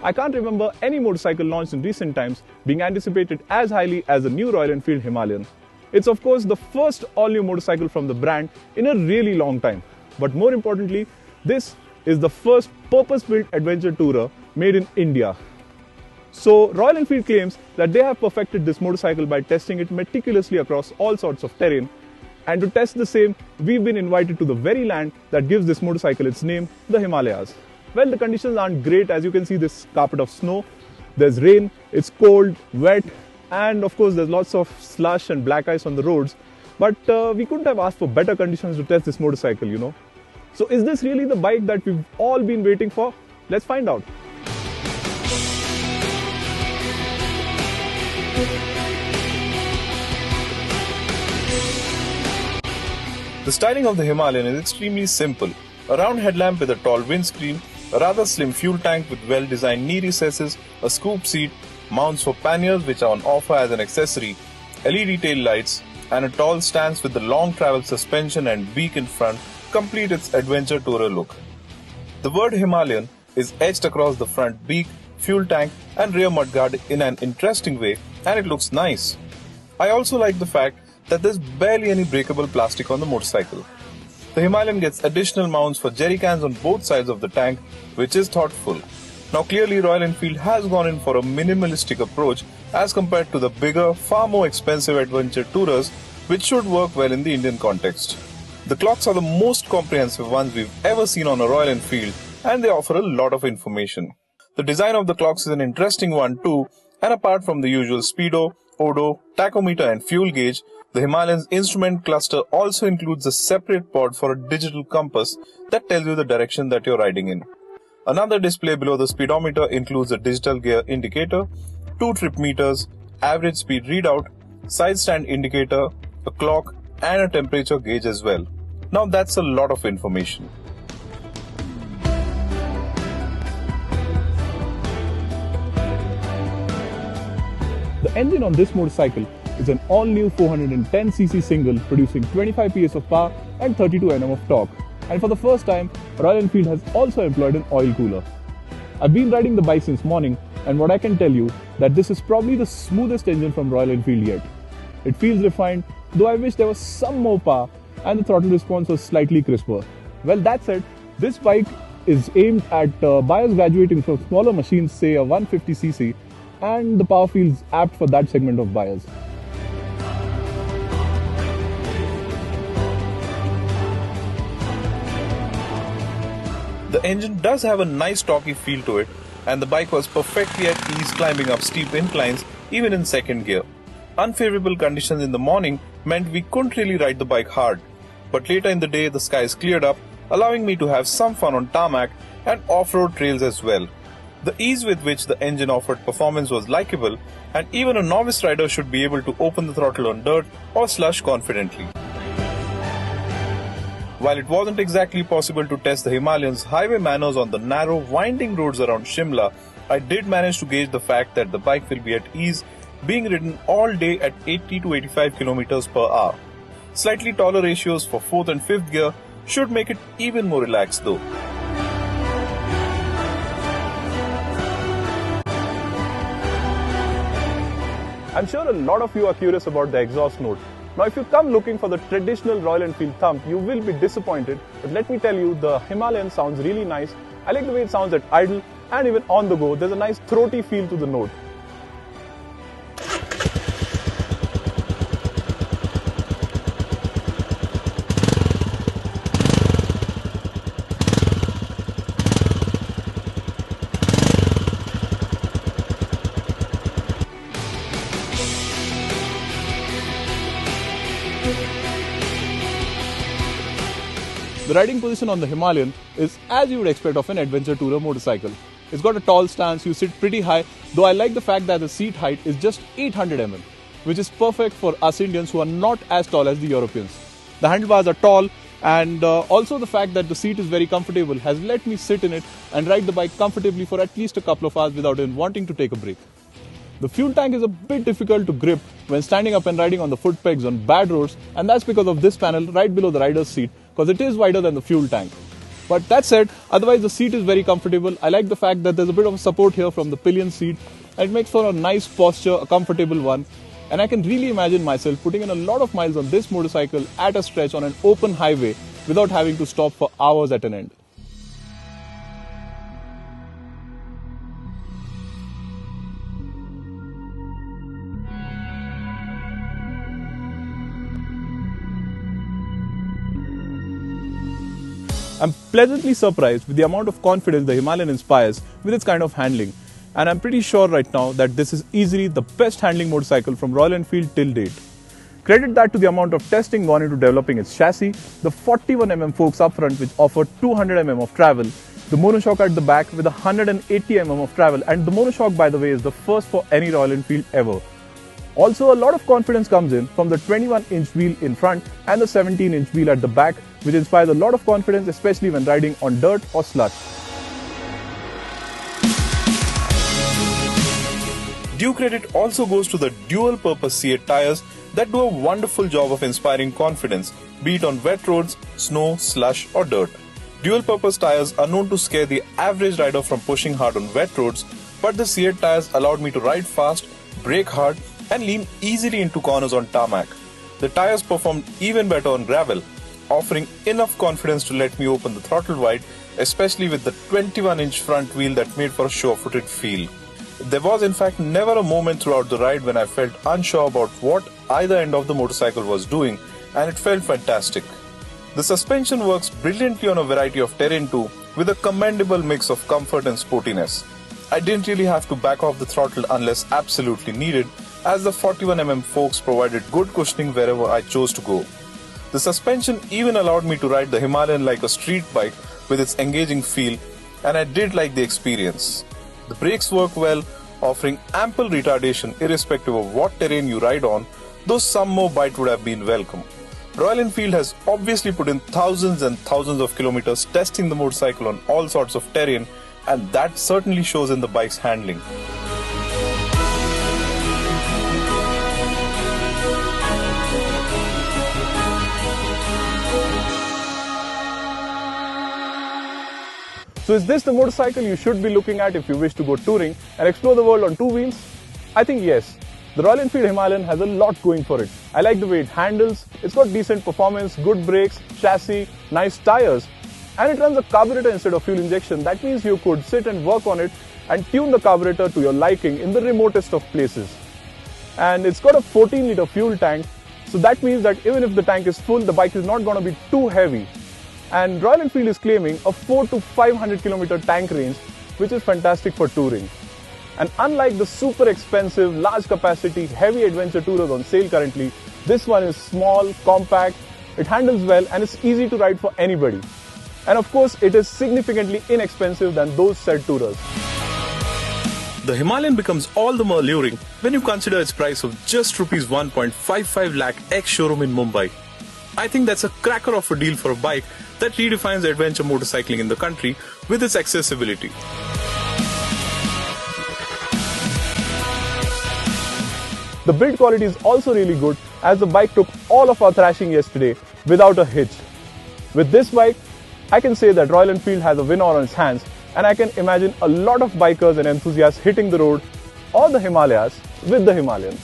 I can't remember any motorcycle launched in recent times being anticipated as highly as the new Royal Enfield Himalayan. It's of course the first all-new motorcycle from the brand in a really long time. But more importantly, this is the first purpose-built adventure tourer made in India. So Royal Enfield claims that they have perfected this motorcycle by testing it meticulously across all sorts of terrain. And to test the same, we've been invited to the very land that gives this motorcycle its name, the Himalayas. Well, the conditions aren't great. As you can see, this carpet of snow, there's rain, it's cold, wet, and of course there's lots of slush and black ice on the roads. But we couldn't have asked for better conditions to test this motorcycle, you know. So is this really the bike that we've all been waiting for? Let's find out. The styling of the Himalayan is extremely simple. A round headlamp with a tall windscreen, a rather slim fuel tank with well-designed knee recesses, a scoop seat, mounts for panniers which are on offer as an accessory, LED tail lights, and a tall stance with the long travel suspension and beak in front complete its adventure tourer look. The word Himalayan is etched across the front beak, fuel tank and rear mudguard in an interesting way, and it looks nice. I also like the fact that there's barely any breakable plastic on the motorcycle. The Himalayan gets additional mounts for jerry cans on both sides of the tank, which is thoughtful. Now clearly Royal Enfield has gone in for a minimalistic approach as compared to the bigger, far more expensive adventure tourers, which should work well in the Indian context. The clocks are the most comprehensive ones we've ever seen on a Royal Enfield, and they offer a lot of information. The design of the clocks is an interesting one too, and apart from the usual speedo, odo, tachometer and fuel gauge, the Himalayan's instrument cluster also includes a separate pod for a digital compass that tells you the direction that you're riding in. Another display below the speedometer includes a digital gear indicator, 2 trip meters, average speed readout, side stand indicator, a clock and a temperature gauge as well. Now that's a lot of information. The engine on this motorcycle is an all-new 410cc single producing 25 PS of power and 32 Nm of torque. And for the first time, Royal Enfield has also employed an oil cooler. I've been riding the bike since morning, and what I can tell you that this is probably the smoothest engine from Royal Enfield yet. It feels refined, though I wish there was some more power and the throttle response was slightly crisper. Well, that said, this bike is aimed at buyers graduating from smaller machines, say a 150cc, and the power feels apt for that segment of buyers. The engine does have a nice torquey feel to it, and the bike was perfectly at ease climbing up steep inclines even in second gear. Unfavorable conditions in the morning meant we couldn't really ride the bike hard, but later in the day the skies cleared up, allowing me to have some fun on tarmac and off-road trails as well. The ease with which the engine offered performance was likable, and even a novice rider should be able to open the throttle on dirt or slush confidently. While it wasn't exactly possible to test the Himalayan's highway manners on the narrow, winding roads around Shimla, I did manage to gauge the fact that the bike will be at ease, being ridden all day at 80 to 85 km per hour. Slightly taller ratios for 4th and 5th gear should make it even more relaxed though. I'm sure a lot of you are curious about the exhaust note. Now if you come looking for the traditional Royal Enfield thump, you will be disappointed, but let me tell you, the Himalayan sounds really nice. I like the way it sounds at idle and even on the go. There's a nice throaty feel to the note. The riding position on the Himalayan is as you would expect of an adventure tourer motorcycle. It's got a tall stance, you sit pretty high, though I like the fact that the seat height is just 800 mm, which is perfect for us Indians who are not as tall as the Europeans. The handlebars are tall, and also the fact that the seat is very comfortable has let me sit in it and ride the bike comfortably for at least a couple of hours without even wanting to take a break. The fuel tank is a bit difficult to grip when standing up and riding on the foot pegs on bad roads, and that's because of this panel right below the rider's seat, because it is wider than the fuel tank. But that said, otherwise the seat is very comfortable. I like the fact that there's a bit of support here from the pillion seat, and it makes for a nice posture, a comfortable one. And I can really imagine myself putting in a lot of miles on this motorcycle at a stretch on an open highway without having to stop for hours at an end. I'm pleasantly surprised with the amount of confidence the Himalayan inspires with its kind of handling, and I'm pretty sure right now that this is easily the best handling motorcycle from Royal Enfield till date. Credit that to the amount of testing gone into developing its chassis, the 41mm forks up front which offer 200mm of travel, the monoshock at the back with 180mm of travel, and the monoshock, by the way, is the first for any Royal Enfield ever. Also, a lot of confidence comes in from the 21-inch wheel in front and the 17-inch wheel at the back, which inspires a lot of confidence, especially when riding on dirt or slush. Due credit also goes to the dual-purpose C8 tires that do a wonderful job of inspiring confidence, be it on wet roads, snow, slush or dirt. Dual-purpose tires are known to scare the average rider from pushing hard on wet roads, but the C8 tires allowed me to ride fast, brake hard and lean easily into corners on tarmac. The tires performed even better on gravel, offering enough confidence to let me open the throttle wide, especially with the 21-inch front wheel that made for a sure-footed feel. There was in fact never a moment throughout the ride when I felt unsure about what either end of the motorcycle was doing, and it felt fantastic. The suspension works brilliantly on a variety of terrain too, with a commendable mix of comfort and sportiness. I didn't really have to back off the throttle unless absolutely needed, as the 41mm forks provided good cushioning wherever I chose to go. The suspension even allowed me to ride the Himalayan like a street bike with its engaging feel, and I did like the experience. The brakes work well, offering ample retardation irrespective of what terrain you ride on, though some more bite would have been welcome. Royal Enfield has obviously put in thousands and thousands of kilometers testing the motorcycle on all sorts of terrain, and that certainly shows in the bike's handling. So is this the motorcycle you should be looking at if you wish to go touring and explore the world on two wheels? I think yes. The Royal Enfield Himalayan has a lot going for it. I like the way it handles, it's got decent performance, good brakes, chassis, nice tires, and it runs a carburetor instead of fuel injection. That means you could sit and work on it and tune the carburetor to your liking in the remotest of places. And it's got a 14-liter fuel tank, so that means that even if the tank is full, the bike is not going to be too heavy. And Royal Enfield is claiming a 4 to 500 kilometer tank range, which is fantastic for touring. And unlike the super expensive, large capacity, heavy adventure tourers on sale currently, this one is small, compact, it handles well and it's easy to ride for anybody. And of course, it is significantly inexpensive than those said tourers. The Himalayan becomes all the more alluring when you consider its price of just Rs 1.55 lakh ex-showroom in Mumbai. I think that's a cracker of a deal for a bike that redefines adventure motorcycling in the country with its accessibility. The build quality is also really good, as the bike took all of our thrashing yesterday without a hitch. With this bike, I can say that Royal Enfield has a winner on its hands, and I can imagine a lot of bikers and enthusiasts hitting the road or the Himalayas with the Himalayan.